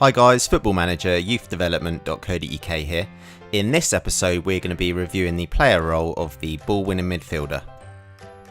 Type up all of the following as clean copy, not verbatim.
Hi guys, Football-ManagerYouthDevelopment.co.uk here. In this episode we're going to be reviewing the player role of the ball-winning midfielder.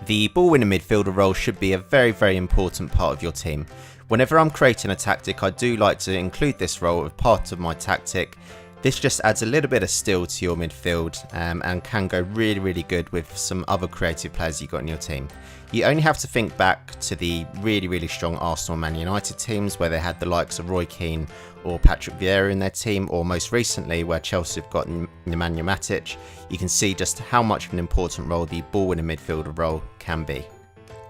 The ball-winning midfielder role should be a very important part of your team. Whenever I'm creating a tactic, I do like to include this role as part of my tactic. This just adds a little bit of steel to your midfield and can go really good with some other creative players you've got in your team. You only have to think back to the really strong Arsenal and Man United teams where they had the likes of Roy Keane or Patrick Vieira in their team, or most recently where Chelsea have got Nemanja Matic. You can see just how much of an important role the ball-winning midfielder role can be.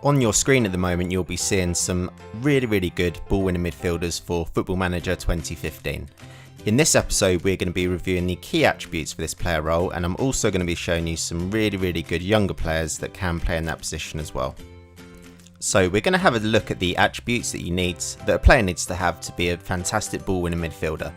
On your screen at the moment you'll be seeing some really good ball-winning midfielders for Football Manager 2015. In this episode we're going to be reviewing the key attributes for this player role, and I'm also going to be showing you some really good younger players that can play in that position as well. So we're going to have a look at the attributes that a player needs to have to be a fantastic ball-winning midfielder.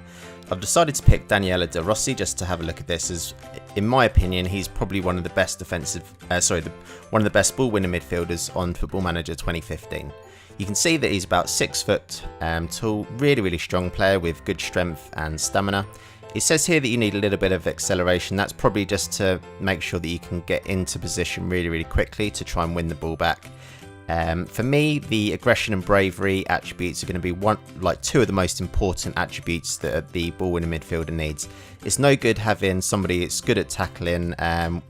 I've decided to pick Daniele De Rossi just to have a look at this, as in my opinion he's probably one of the best one of the best ball-winning midfielders on Football Manager 2015. You can see that he's about 6 foot tall, really strong player with good strength and stamina. It says here that you need a little bit of acceleration. That's probably just to make sure that you can get into position really quickly to try and win the ball back. For me, the aggression and bravery attributes are going to be two of the most important attributes that the ball-winning midfielder needs. It's no good having somebody that's good at tackling,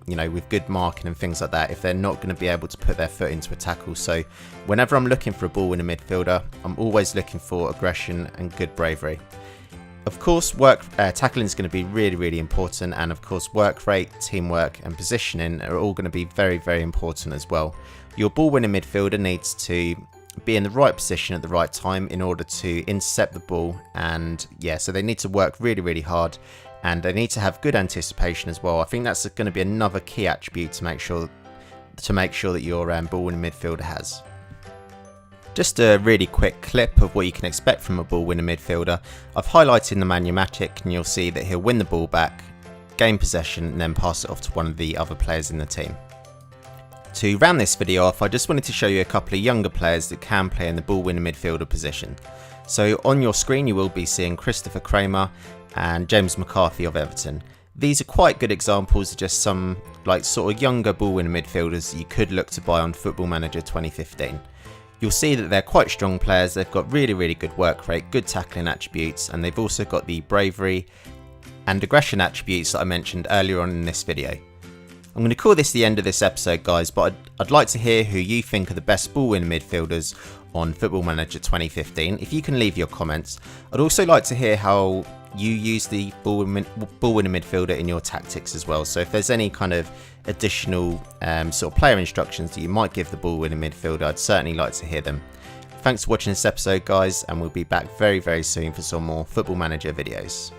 with good marking and things like that, if they're not going to be able to put their foot into a tackle. So whenever I'm looking for a ball-winning midfielder, I'm always looking for aggression and good bravery. Of course, tackling is going to be really important, and of course work rate, teamwork and positioning are all going to be very important as well. Your ball-winning midfielder needs to be in the right position at the right time in order to intercept the ball, and so they need to work really hard, and they need to have good anticipation as well. I think that's going to be another key attribute to make sure that your ball-winning midfielder has. Just a really quick clip of what you can expect from a ball-winning midfielder. I've highlighted Nemanja Matic, and you'll see that he'll win the ball back, gain possession and then pass it off to one of the other players in the team. To round this video off, I just wanted to show you a couple of younger players that can play in the ball-winning midfielder position. So on your screen you will be seeing Kramer and James McCarthy of Everton. These are quite good examples of just some sort of younger ball-winning midfielders that you could look to buy on Football Manager 2015. You'll see that they're quite strong players. They've got really good work rate, good tackling attributes, and they've also got the bravery and aggression attributes that I mentioned earlier on in this video. I'm going to call this the end of this episode, guys, but I'd like to hear who you think are the best ball-winning midfielders on Football Manager 2015. If you can leave your comments. I'd also like to hear how you use the ball-winning midfielder in your tactics as well. So if there's any kind of additional sort of player instructions that you might give the ball-winning midfielder, I'd certainly like to hear them. Thanks for watching this episode, guys, and we'll be back very soon for some more Football Manager videos.